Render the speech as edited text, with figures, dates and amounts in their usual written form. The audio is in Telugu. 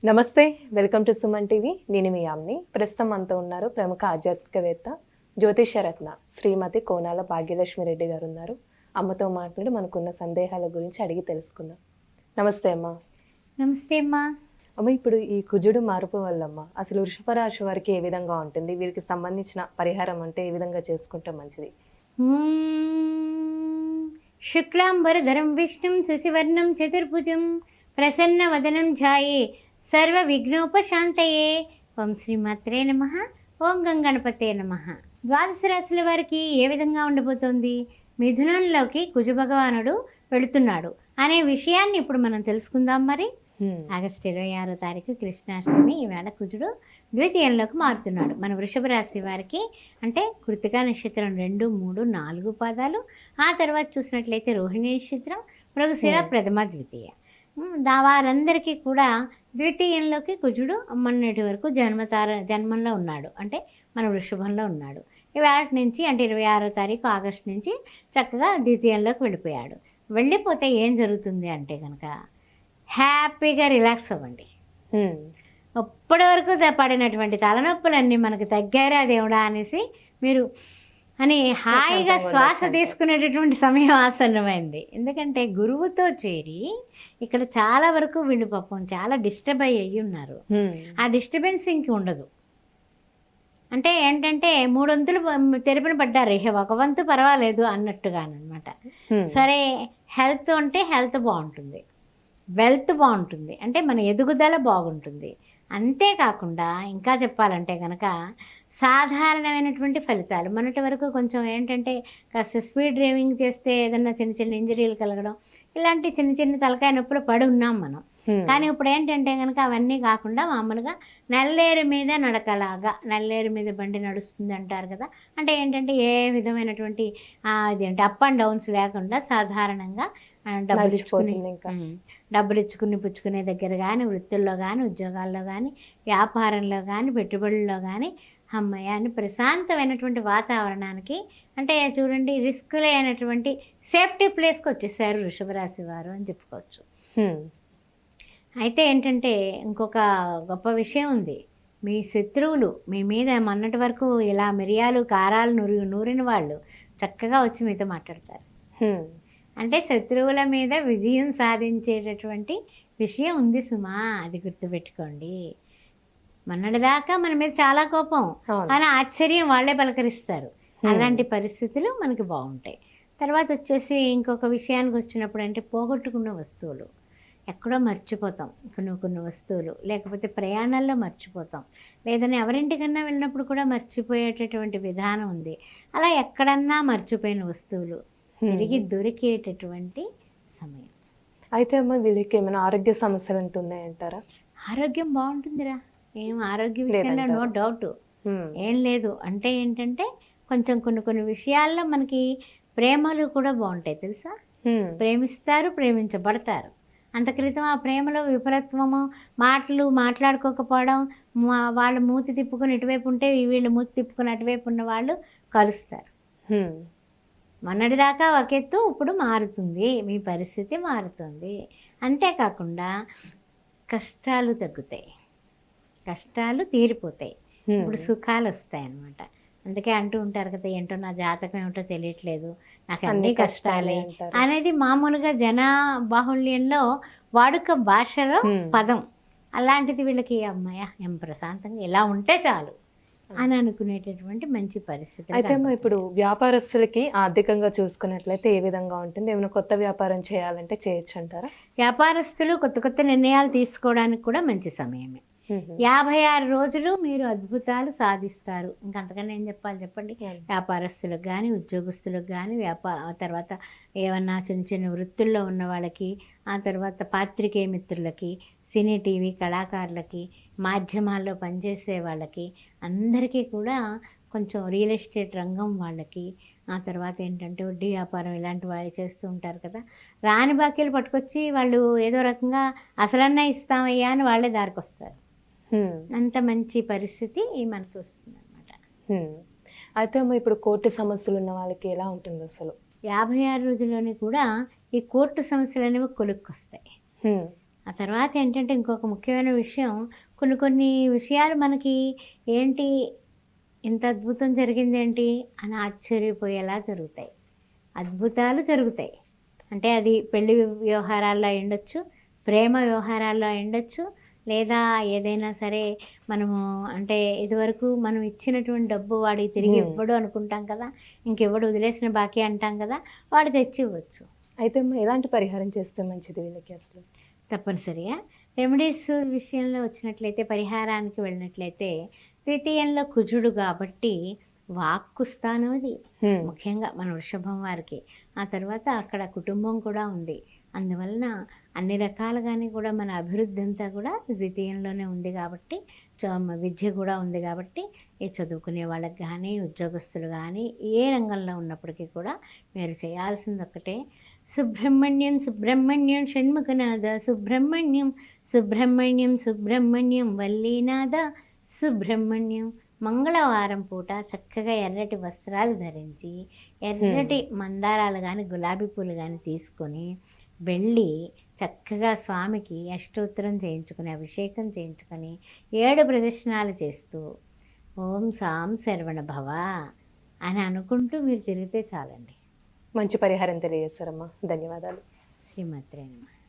నమస్తే, వెల్కమ్ టు సుమన్ టీవీ. నేను మీ యామ్ని. ప్రస్తుతం మనతో ఉన్నారు ప్రముఖ ఆధ్యాత్మికవేత్త, జ్యోతిషరత్న శ్రీమతి కోనాల భాగ్యలక్ష్మి రెడ్డి గారు ఉన్నారు. అమ్మతో మాట్లాడి మనకున్న సందేహాల గురించి అడిగి తెలుసుకుందాం. నమస్తే అమ్మ. నమస్తే అమ్మా. అమ్మ, ఇప్పుడు ఈ కుజుడు మార్పు వల్లమ్మ అసలు వృషభ రాశి వారికి ఏ విధంగా ఉంటుంది? వీరికి సంబంధించిన పరిహారం అంటే ఏ విధంగా చేసుకుంటే మంచిది? శుక్లాంబరధరం విష్ణుం శశివర్ణం చతుర్భుజం ప్రసన్నవదనం ధ్యాయే సర్వ విఘ్నోపశాంతయే. ఓం శ్రీమాత్రే నమః. ఓం గంగణపతే నమః. ద్వాదశ రాశుల వారికి ఏ విధంగా ఉండబోతోంది? మిథునంలోకి కుజ భగవానుడు వెళుతున్నాడు అనే విషయాన్ని ఇప్పుడు మనం తెలుసుకుందాం. మరి ఆగస్టు 26వ తారీఖు కృష్ణాష్టమి. ఈవేళ కుజుడు ద్వితీయంలోకి మారుతున్నాడు మన వృషభ రాశి వారికి. అంటే కృతికా నక్షత్రం 2, 3, 4 పాదాలు. ఆ తర్వాత చూసినట్లయితే రోహిణి నక్షత్రం, మృగశిర, ప్రథమ, ద్వితీయ. వారందరికీ కూడా ద్వితీయంలోకి కుజుడు మొన్నటి వరకు జన్మంలో ఉన్నాడు, అంటే మన వృషభంలో ఉన్నాడు. ఈవేళ నుంచి అంటే 26వ తారీఖు ఆగస్టు నుంచి చక్కగా ద్వితీయంలోకి వెళ్ళిపోయాడు. వెళ్ళిపోతే ఏం జరుగుతుంది అంటే కనుక హ్యాపీగా రిలాక్స్ అవ్వండి. అప్పటి వరకు పడినటువంటి తలనొప్పులన్నీ మనకు తగ్గారా దేవుడా అనేసి మీరు అని హాయిగా శ్వాస తీసుకునేటటువంటి సమయం ఆసన్నమైంది. ఎందుకంటే గురువుతో చేరి ఇక్కడ చాలా వరకు వీళ్ళు పాపం చాలా డిస్టర్బ్ అయ్యి ఉన్నారు. ఆ డిస్టర్బెన్స్ ఇంక ఉండదు. అంటే ఏంటంటే 3 వంతులు తెరిపిన పడ్డారు, ఒక వంతు పర్వాలేదు అన్నట్టుగానమాట. సరే, హెల్త్ అంటే హెల్త్ బాగుంటుంది, వెల్త్ బాగుంటుంది, అంటే మన ఎదుగుదల బాగుంటుంది. అంతేకాకుండా ఇంకా చెప్పాలంటే కనుక సాధారణమైనటువంటి ఫలితాలు. మొన్నటి వరకు కొంచెం ఏంటంటే కాస్త స్పీడ్ డ్రైవింగ్ చేస్తే ఏదన్నా చిన్న చిన్న ఇంజరీలు కలగడం, ఇలాంటి చిన్న చిన్న తలకాయ నొప్పులు పడి ఉన్నాం మనం. కానీ ఇప్పుడు ఏంటంటే కనుక అవన్నీ కాకుండా మామూలుగా నల్లేరు మీద నడకలాగా, నల్లేరు మీద బండి నడుస్తుంది అంటారు కదా. అంటే ఏంటంటే ఏ విధమైనటువంటి ఇదేంటి అప్ అండ్ డౌన్స్ లేకుండా సాధారణంగా డబ్బులు ఇచ్చుకుని పుచ్చుకునే దగ్గర కానీ, వృత్తుల్లో కానీ, ఉద్యోగాల్లో కానీ, వ్యాపారంలో కానీ, పెట్టుబడుల్లో కానీ అమ్మయ్య అని ప్రశాంతమైనటువంటి వాతావరణానికి, అంటే చూడండి రిస్క్ లేనటువంటి సేఫ్టీ ప్లేస్కి వచ్చేసారు వృషభ రాశి వారు అని చెప్పుకోవచ్చు. అయితే ఏంటంటే ఇంకొక గొప్ప విషయం ఉంది. మీ శత్రువులు మీ మీద మొన్నటి వరకు ఇలా మిరియాలు కారాలు నూరిన వాళ్ళు చక్కగా వచ్చి మీతో మాట్లాడతారు. అంటే శత్రువుల మీద విజయం సాధించేటటువంటి విషయం ఉంది సుమా, అది గుర్తుపెట్టుకోండి. మొన్నటిదాకా మన మీద చాలా కోపం, కానీ ఆశ్చర్యం వాళ్ళే పలకరిస్తారు. అలాంటి పరిస్థితులు మనకి బాగుంటాయి. తర్వాత వచ్చేసి ఇంకొక విషయానికి వచ్చినప్పుడు అంటే పోగొట్టుకున్న వస్తువులు ఎక్కడో మర్చిపోతాం, కొన్ని వస్తువులు, లేకపోతే ప్రయాణాల్లో మర్చిపోతాం, లేదని ఎవరింటికన్నా వెళ్ళినప్పుడు కూడా మర్చిపోయేటటువంటి విధానం ఉంది. అలా ఎక్కడన్నా మర్చిపోయిన వస్తువులు తిరిగి దొరికేటటువంటి సమయం. అయితే అమ్మ, వీళ్ళకి ఏమైనా ఆరోగ్య సమస్యలు ఉంటున్నాయంటారా? ఆరోగ్యం బాగుంటుందిరా, ఏం ఆరోగ్య విషయంలో నో డౌట్ ఏం లేదు. అంటే ఏంటంటే కొంచెం కొన్ని విషయాల్లో మనకి ప్రేమలు కూడా బాగుంటాయి తెలుసా. ప్రేమిస్తారు, ప్రేమించబడతారు. అంత క్రితం ఆ ప్రేమలో విపరీతము, మాట్లాడుకోకపోవడం, వాళ్ళ మూతి తిప్పుకొని ఇటువైపు ఉంటే వీళ్ళు మూతి తిప్పుకొని అటువైపు ఉన్న వాళ్ళు కలుస్తారు. మొన్నటిదాకా ఒక ఎత్తు, ఇప్పుడు మారుతుంది, మీ పరిస్థితి మారుతుంది. అంతేకాకుండా కష్టాలు తగ్గుతాయి, కష్టాలు తీరిపోతాయి, ఇప్పుడు సుఖాలు వస్తాయి అన్నమాట. అందుకే అంటూ ఉంటారు కదా, ఏంటో నా జాతకం ఏమిటో తెలియట్లేదు, నాకు అన్ని కష్టాలే అనేది మామూలుగా జన బాహుళ్యంలో వాడుక భాషలో పదం. అలాంటిది వీళ్ళకి అమ్మాయ ఏం ప్రశాంతంగా ఇలా ఉంటే చాలు అని అనుకునేటటువంటి మంచి పరిస్థితి. అయితే ఇప్పుడు వ్యాపారస్తులకి ఆర్థికంగా చూసుకున్నట్లయితే ఏ విధంగా ఉంటుంది? ఏమైనా కొత్త వ్యాపారం చేయాలంటే చేయొచ్చు అంటారా? వ్యాపారస్తులు కొత్త నిర్ణయాలు తీసుకోవడానికి కూడా మంచి సమయమే. 56 రోజులు మీరు అద్భుతాలు సాధిస్తారు. ఇంకంతకన్నా ఏం చెప్పాలి చెప్పండి. వ్యాపారస్తులకు కానీ, ఉద్యోగస్తులకు కానీ, తర్వాత ఏమన్నా చిన్న వృత్తుల్లో ఉన్న వాళ్ళకి, ఆ తర్వాత పాత్రికేయ మిత్రులకి, సినీ టీవీ కళాకారులకి, మాధ్యమాల్లో పనిచేసే వాళ్ళకి అందరికీ కూడా, కొంచెం రియల్ ఎస్టేట్ రంగం వాళ్ళకి, ఆ తర్వాత ఏంటంటే వడ్డీ వ్యాపారం ఇలాంటి వాళ్ళు చేస్తూ ఉంటారు కదా, రాని బాకీలు పట్టుకొచ్చి వాళ్ళు ఏదో రకంగా అసలన్నా ఇస్తామయ్యా అని వాళ్ళే దారికి వస్తారు. అంత మంచి పరిస్థితి మనకి వస్తుంది అనమాట. అయితే ఇప్పుడు కోర్టు సమస్యలు ఉన్న వాళ్ళకి ఎలా ఉంటుంది అసలు? 56 రోజుల్లోనే కూడా ఈ కోర్టు సమస్యలు అనేవి కొలుక్కొస్తాయి. ఆ తర్వాత ఏంటంటే ఇంకొక ముఖ్యమైన విషయం, కొన్ని కొన్ని విషయాలు మనకి ఏంటి ఇంత అద్భుతం జరిగిందేంటి అని ఆశ్చర్యపోయేలా జరుగుతాయి. అద్భుతాలు జరుగుతాయి. అంటే అది పెళ్లి వ్యవహారాల్లో అయ్యుండొచ్చు, ప్రేమ వ్యవహారాల్లో అయ్యుండొచ్చు, లేదా ఏదైనా సరే మనము అంటే ఇదివరకు మనం ఇచ్చినటువంటి డబ్బు వాడికి తిరిగి ఇవ్వడు అనుకుంటాం కదా, ఇంకెవ్వడు వదిలేసిన బాకీ అంటాం కదా, వాడు తెచ్చి ఇవ్వచ్చు. అయితే అమ్మ ఎలాంటి పరిహారం చేస్తే మంచిది వీళ్ళకి అసలు? తప్పనిసరిగా రెమెడీస్ విషయంలో వచ్చినట్లయితే, పరిహారానికి వెళ్ళినట్లయితే, ద్వితీయంలో కుజుడు కాబట్టి వాక్కు స్థానం అది ముఖ్యంగా మన వృషభం వారికి. ఆ తర్వాత అక్కడ కుటుంబం కూడా ఉంది. అందువలన అన్ని రకాలుగానే కూడా మన అభివృద్ధి అంతా కూడా ద్వితీయంలోనే ఉంది కాబట్టి, విద్య కూడా ఉంది కాబట్టి, ఈ చదువుకునే వాళ్ళకి కానీ, ఉద్యోగస్తులు కానీ, ఏ రంగంలో ఉన్నప్పటికీ కూడా మీరు చేయాల్సింది ఒక్కటే, సుబ్రహ్మణ్యం సుబ్రహ్మణ్యం షణ్ముఖనాథ సుబ్రహ్మణ్యం సుబ్రహ్మణ్యం సుబ్రహ్మణ్యం వల్లీనాథ సుబ్రహ్మణ్యం. మంగళవారం పూట చక్కగా ఎర్రటి వస్త్రాలు ధరించి, ఎర్రటి మందారాలు కానీ గులాబీ పూలు కానీ తీసుకొని వెళ్ళి చక్కగా స్వామికి అష్టోత్తరం చేయించుకొని, అభిషేకం చేయించుకొని 7 ప్రదక్షిణాలు చేస్తూ ఓం సాం శరవణ భవ అని అనుకుంటూ మీరు తిరిగితే చాలండి. మంచి పరిహారం తెలియజేస్తారమ్మా. ధన్యవాదాలు. శ్రీమాత్రే నమః.